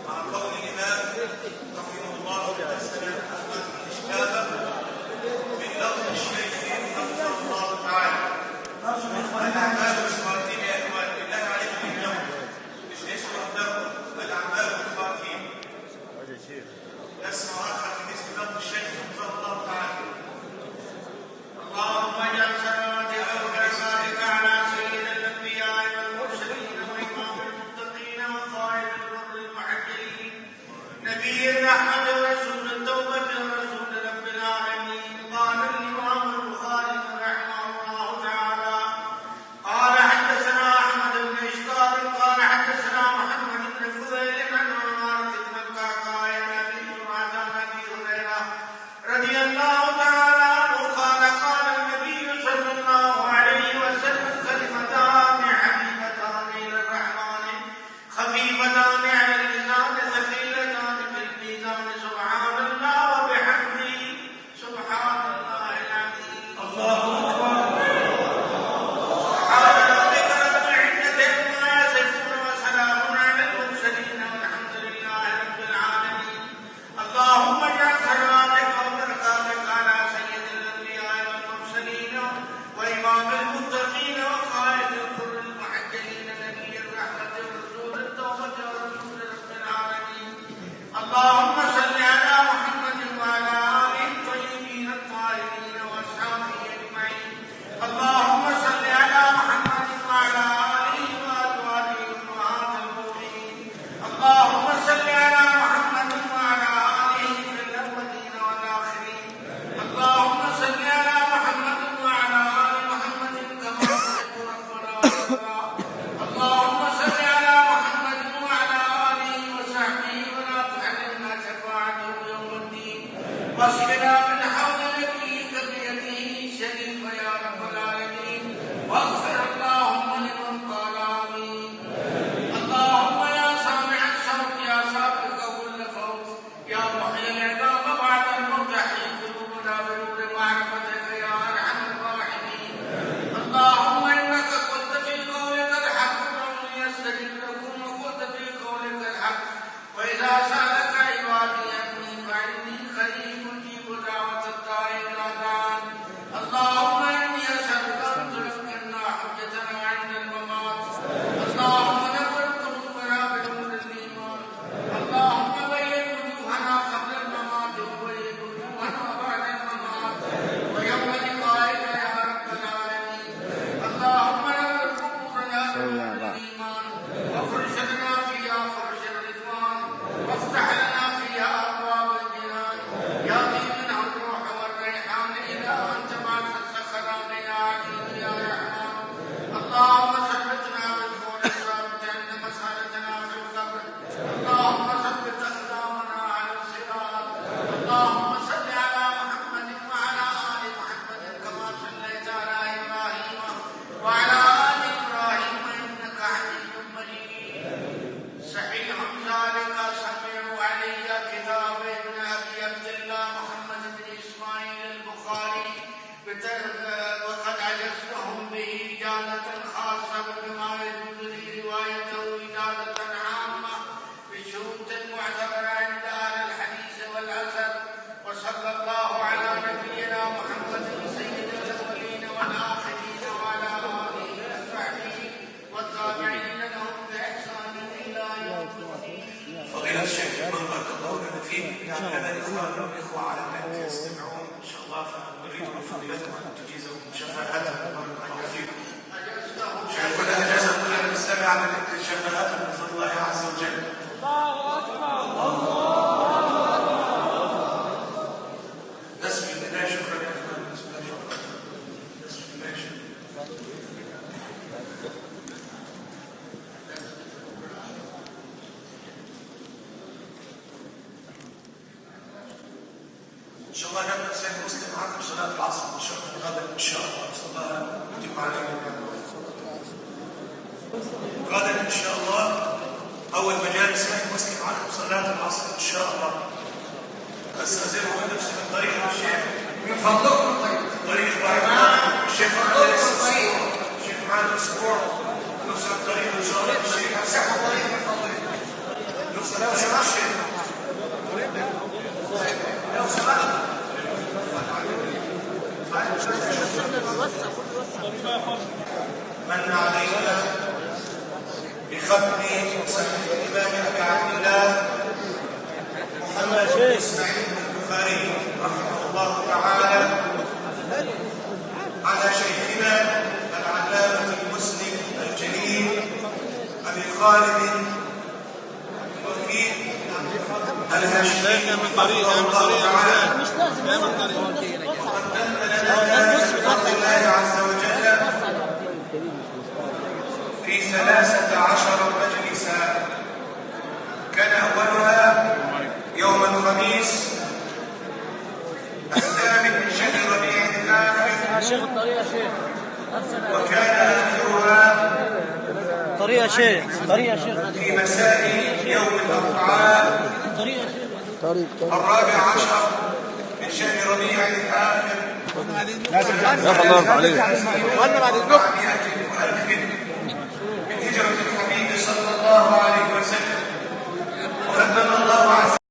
مع قول الإمام رحمه الله حدثنا أحمد بن شهاب من لفظ الشيخ رحمه الله تعالى. الأعمال بالخواتيم يا إخوان، بالله عليكم اليوم مش نسمع قدامكم الأعمال بالخواتيم، نسمع آخر في اسم لفظ الشيخ رحمه الله تعالى. اللهم اجعل صلواتك وبركاتك على سيد الأنبياء والمرسلين وإمام المتقين وقائد البر المحجلين نبي الرحمة ورسول التوبة ورسول رب العالمين. قال الإمام البخاري رحمه الله تعالى قال حدثنا أحمد بن إشكار قال حدثنا محمد بن فضيل عن عمارة بن القعقاع عن أبي جمعة عن أبي هريرة رضي الله تعالى عنه قال قال النبي صلى الله عليه وسلم كلمتان حبيبتان إلى الرحمن خفيفتان على اللسان ثقيلتان في الميزان سبحان الله وبحمده سبحان الله العظيم. الله أكبر. سبحان ربك رب العزة عما يصفون وسلام على المرسلين والحمد لله رب العالمين. اللهم اجعل صلواتك وبركاتك على سيد الأنبياء والمرسلين وإمام المتقين وقائد البر المحجلين نبي الرحمة ورسول التوبة ورسول رب العالمين. اللهم صل على محمد وعلى آله الطيبين الطاهرين وأصحابه أجمعين. اللهم صل على محمد وعلى آله وأزواجه أمهات المؤمنين. اللهم صل على محمد وعلى آله في الأولين والآخرين. اللهم صل على محمد وعلى آل محمد كما تحب ربنا وترضى. اللهم صل على محمد وعلى آله وصحبه ولا تحرمنا شفاعته يوم الدين. واسقنا من حوض نبيك بيده الشريف يا رب العالمين. واغفر اللهم لمن قال آمين. اللهم يا سامع الصوت يا سابق كل فوز يا محيي العظام بعد الموت احيي قلوبنا بنور معرفتك يا ارحم الراحمين. اللهم انك قلت في قولك الحق ادعوني استجب لكم وقلت في قولك الحق واذا سالك عبادي عني فاني قريب اجيب دعوه الداع اذا دعان. اللهم اني اسالك ان تمكننا حجتنا عند الممات. اللهم نور قلوبنا بنور الايمان. اللهم بين وجوهنا قبل الممات وبين وجوهنا بعد الممات ويوم لقائك يا رب العالمين. اللهم نور قبورنا بنور الايمان وفرشنا فيها فرش الرضوان وافتح لنا فيها ابواب الجنان يا طيبنا الروح والريحان الى ان تبعث السخران يا عليم يا رحمن. اللهم ثبتنا بالقول الثابت عند مسالتنا في القبر. اللهم ثبت اقدامنا على الصراط. اللهم صل على محمد وعلى ال محمد كما صليت على ابراهيم وعلى ال ابراهيم انك حميد مجيد. صحيح ذلك سمعوا علي كتاب ابن ابي عبد الله محمد بن اسماعيل البخاري وقد عجزتهم به إجازة خاصة بما يجوز لي روايته إجازة عامة بشروط معتبرة عند أهل الحديث والأثر. وصلى الله على نبينا محمد سيد الأولين والآخرين وعلى آله وصحبه والتابعين لهم بإحسان إلى يوم الدين. فضيلة الشيخ بارك الله لنا فيك. يعني لنا إخوان والإخوة على النت يستمعون إن شاء الله، فنريد من فضيلتكم أن تجيزوا شفاعتهم بارك الله فيكم. شيخنا أجاز كل المستمع على النت شفاعتهم بفضل الله عز وجل. الله أكبر. بسم الله. شكرا يا إخوان. بسم الله. شكرا. بسم الله. شكرا. إن شاء الله نبدأ سيد مسلم معكم صلاة العصر إن شاء الله غدا إن شاء الله. صلى الله يتم علينا غدا إن شاء الله. أول مجالس سيد مسلم معكم صلاة العصر إن شاء الله. أستاذنكم نفسي من طريق الشيخ من فضلكم طريق بارك الشيخ معنا الشيخ معنا الأسبوع نفس الطريق إن شاء الله. الشيخ مسحوا طريق من فضلكم. من علينا بختم صحيح الإمام أبي عبد الله محمد بن إسماعيل البخاري رحمه الله تعالى على شيخنا العلامة المسلم الجليل أبي خالد الوكيل الهاشمي رحمه الله تعالى وقدمنا لنا بفضل الله عز وجل في 13 مجلسا كان أولها يوم الخميس 8 من شهر ربيع الآخر وكان آخرها في مساء يوم الأربعاء 14 من شهر ربيع الآخر يا الله عليك من هجرة